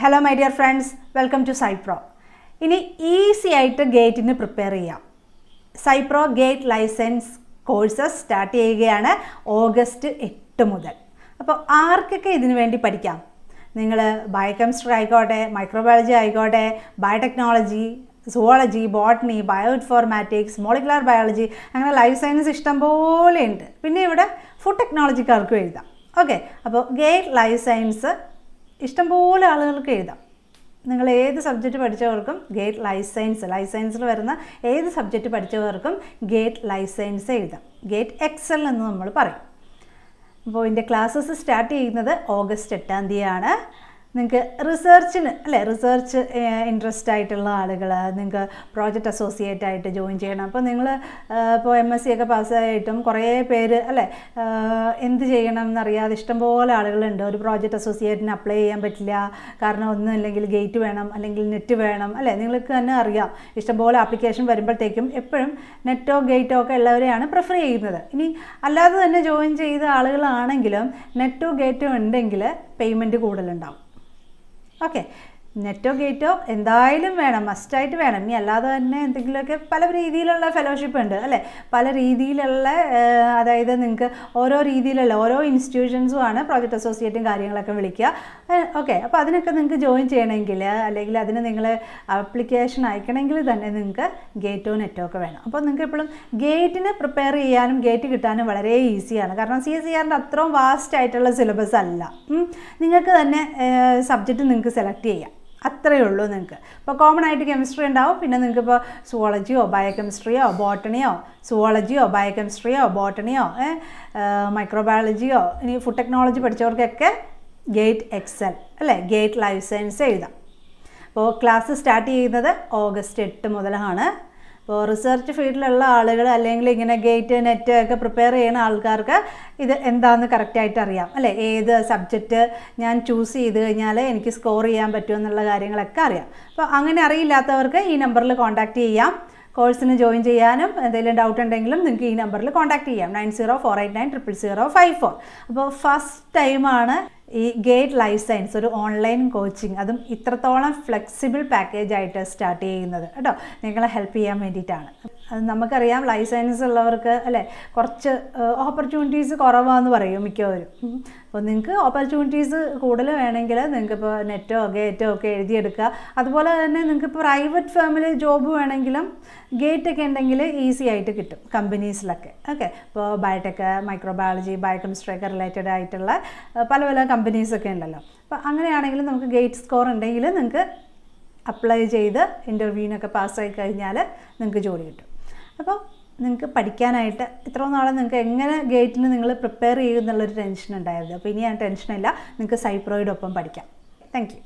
Hello my dear friends, welcome to Cypro. ഇനി easy ആയിട്ട് ഗേറ്റിന് പ്രിപ്പയർ ചെയ്യാം. സൈപ്രോ ഗേറ്റ് ലൈസൻസ് കോഴ്സസ് സ്റ്റാർട്ട് ചെയ്യുകയാണ് ഓഗസ്റ്റ് 8 മുതൽ. അപ്പോൾ ആർക്കൊക്കെ ഇതിനു വേണ്ടി പഠിക്കാം? നിങ്ങൾ ബയോകെമിസ്ട്രി ആയിക്കോട്ടെ, മൈക്രോബയോളജി ആയിക്കോട്ടെ, biotechnology, zoology, botany, bio informatics, molecular biology, അങ്ങനെ ലൈഫ് സയൻസ് ഇഷ്ടംപോലെ ഉണ്ട്. പിന്നെ ഇവിടെ ഫുഡ് ടെക്നോളജിക്കാർക്കും എഴുതാം. ഓക്കെ, അപ്പോൾ ഗേറ്റ് ലൈഫ് സയൻസ് ഇഷ്ടംപോലെ ആളുകൾക്ക് എഴുതാം. നിങ്ങൾ ഏത് സബ്ജക്റ്റ് പഠിച്ചവർക്കും ഗേറ്റ് ലൈസൻസിൽ വരുന്ന ഏത് സബ്ജക്റ്റ് പഠിച്ചവർക്കും ഗേറ്റ് ലൈസൻസ് എഴുതാം. ഗേറ്റ് എക്സൽ എന്ന് നമ്മൾ പറയും. അപ്പോൾ ഇതിൻ്റെ ക്ലാസ്സസ് സ്റ്റാർട്ട് ചെയ്യുന്നത് ഓഗസ്റ്റ് 8 നിങ്ങൾക്ക് റിസർച്ച് ഇൻട്രസ്റ്റ് ആയിട്ടുള്ള ആളുകൾ നിങ്ങൾക്ക് പ്രോജക്റ്റ് അസോസിയേറ്റ് ആയിട്ട് ജോയിൻ ചെയ്യണം. അപ്പോൾ നിങ്ങൾ ഇപ്പോൾ MSc ഒക്കെ പാസ്സായിട്ടും കുറേ പേര് എന്ത് ചെയ്യണം എന്നറിയാതെ ഇഷ്ടംപോലെ ആളുകളുണ്ട്. ഒരു പ്രോജക്റ്റ് അസോസിയേറ്റിന് അപ്ലൈ ചെയ്യാൻ പറ്റില്ല, കാരണം ഒന്നും അല്ലെങ്കിൽ ഗേറ്റ് വേണം, അല്ലെങ്കിൽ നെറ്റ് വേണം. നിങ്ങൾക്ക് തന്നെ അറിയാം, ഇഷ്ടംപോലെ ആപ്ലിക്കേഷൻ വരുമ്പോഴത്തേക്കും എപ്പോഴും നെറ്റോ ഗേറ്റോ ഒക്കെ ഉള്ളവരെയാണ് പ്രിഫർ ചെയ്യുന്നത്. ഇനി അല്ലാതെ തന്നെ ജോയിൻ ചെയ്ത ആളുകളാണെങ്കിലും നെറ്റോ ഗേറ്റോ ഉണ്ടെങ്കിൽ പേയ്മെൻറ്റ് കൂടുതലുണ്ടാവും. ഓക്കെ, നെറ്റോ ഗേറ്റോ എന്തായാലും വേണം, മസ്റ്റായിട്ട് വേണം. ഇനി അല്ലാതെ തന്നെ എന്തെങ്കിലുമൊക്കെ പല രീതിയിലുള്ള ഫെലോഷിപ്പ് ഉണ്ട് പല രീതിയിലുള്ള, അതായത് നിങ്ങൾക്ക് ഓരോ രീതിയിലുള്ള ഓരോ ഇൻസ്റ്റിറ്റ്യൂഷൻസുമാണ് പ്രോജക്റ്റ് അസോസിയേറ്റും കാര്യങ്ങളൊക്കെ വിളിക്കുക. ഓക്കെ, അപ്പോൾ അതിനൊക്കെ നിങ്ങൾക്ക് ജോയിൻ ചെയ്യണമെങ്കിൽ, അല്ലെങ്കിൽ അതിന് നിങ്ങൾ ആപ്ലിക്കേഷൻ അയക്കണമെങ്കിൽ തന്നെ നിങ്ങൾക്ക് ഗേറ്റോ നെറ്റോ ഒക്കെ വേണം. അപ്പോൾ നിങ്ങൾക്ക് എപ്പോഴും ഗേറ്റിന് പ്രിപ്പയർ ചെയ്യാനും ഗേറ്റ് കിട്ടാനും വളരെ ഈസിയാണ്. കാരണം CSERൻ്റെ അത്രയും വാസ്റ്റ് ആയിട്ടുള്ള സിലബസ് അല്ല. നിങ്ങൾക്ക് തന്നെ സബ്ജക്റ്റ് നിങ്ങൾക്ക് സെലക്ട് ചെയ്യാം, അത്രയേ ഉള്ളൂ. നിങ്ങൾക്ക് ഇപ്പോൾ കോമൺ ആയിട്ട് കെമിസ്ട്രി ഉണ്ടാവും, പിന്നെ നിങ്ങൾക്ക് ഇപ്പോൾ സുവോളജിയോ ബയോകെമിസ്ട്രിയോ ബോട്ടണിയോ, സുവോളജിയോ ബയോകെമിസ്ട്രിയോ ബോട്ടണിയോ, മൈക്രോബയോളജിയോ, ഇനി ഫുഡ് ടെക്നോളജി പഠിച്ചവർക്കൊക്കെ GATE excel GATE life science എഴുതാം. അപ്പോൾ ക്ലാസ് സ്റ്റാർട്ട് ചെയ്യുന്നത് ഓഗസ്റ്റ് 8 മുതലാണ്. അപ്പോൾ റിസർച്ച് ഫീൽഡിലുള്ള ആളുകൾ, അല്ലെങ്കിൽ ഇങ്ങനെ ഗേറ്റ് നെറ്റ് ഒക്കെ പ്രിപ്പയർ ചെയ്യുന്ന ആൾക്കാർക്ക് ഇത് എന്താണെന്ന് കറക്റ്റായിട്ട് അറിയാം ഏത് സബ്ജക്റ്റ് ഞാൻ ചൂസ് ചെയ്ത് കഴിഞ്ഞാൽ എനിക്ക് സ്കോർ ചെയ്യാൻ പറ്റുമെന്നുള്ള കാര്യങ്ങളൊക്കെ അറിയാം. അപ്പോൾ അങ്ങനെ അറിയില്ലാത്തവർക്ക് ഈ നമ്പറിൽ കോൺടാക്റ്റ് ചെയ്യാം. കോഴ്സിന് ജോയിൻ ചെയ്യാനും എന്തെങ്കിലും ഡൗട്ട് ഉണ്ടെങ്കിലും നിങ്ങൾക്ക് ഈ നമ്പറിൽ കോൺടാക്റ്റ് ചെയ്യാം, 9048900054. അപ്പോൾ ഫസ്റ്റ് ടൈമാണ് ഈ ഗേറ്റ് ലൈഫ് സയൻസ് ഒരു ഓൺലൈൻ കോച്ചിങ്, അതും ഇത്രത്തോളം ഫ്ലെക്സിബിൾ പാക്കേജ് ആയിട്ട് സ്റ്റാർട്ട് ചെയ്യുന്നത് കേട്ടോ. നിങ്ങളെ ഹെൽപ്പ് ചെയ്യാൻ വേണ്ടിയിട്ടാണ്. അത് നമുക്കറിയാം, ലൈഫ് സയൻസ് ഉള്ളവർക്ക് കുറച്ച് ഓപ്പർച്യൂണിറ്റീസ് കുറവാന്ന് പറയും മിക്കവരും. അപ്പോൾ നിങ്ങൾക്ക് ഓപ്പർച്യൂണിറ്റീസ് കൂടുതൽ വേണമെങ്കിൽ നിങ്ങൾക്കിപ്പോൾ നെറ്റോ ഗേറ്റോ ഒക്കെ എഴുതിയെടുക്കുക. അതുപോലെ തന്നെ നിങ്ങൾക്ക് പ്രൈവറ്റ് ഫേമിൽ ജോബ് വേണമെങ്കിലും ഗേറ്റൊക്കെ ഉണ്ടെങ്കിൽ ഈസി ആയിട്ട് കിട്ടും കമ്പനീസിലൊക്കെ. ഓക്കെ, ഇപ്പോൾ ബയോടെക്, മൈക്രോബയോളജി, ബയോകെമിസ്ട്രി ഒക്കെ റിലേറ്റഡ് ആയിട്ടുള്ള പല പല കമ്പനീസൊക്കെ ഉണ്ടല്ലോ. അപ്പോൾ അങ്ങനെയാണെങ്കിൽ നമുക്ക് ഗേറ്റ് സ്കോർ ഉണ്ടെങ്കിൽ നിങ്ങൾക്ക് അപ്ലൈ ചെയ്ത് ഇൻ്റർവ്യൂവിനൊക്കെ പാസ്സായി കഴിഞ്ഞാൽ നിങ്ങൾക്ക് ജോലി കിട്ടും. അപ്പോൾ നിങ്ങൾക്ക് പഠിക്കാനായിട്ട് ഇത്രയും നാളെ നിങ്ങൾക്ക് എങ്ങനെ ഗേറ്റിന് നിങ്ങൾ പ്രിപ്പയർ ചെയ്യുമെന്നുള്ളൊരു ടെൻഷൻ ഉണ്ടായിരുന്നു. അപ്പോൾ ഇനി ആ ടെൻഷനില്ല, നിങ്ങൾക്ക് സൈപ്രോയുടെ ഒപ്പം പഠിക്കാം. Thank you.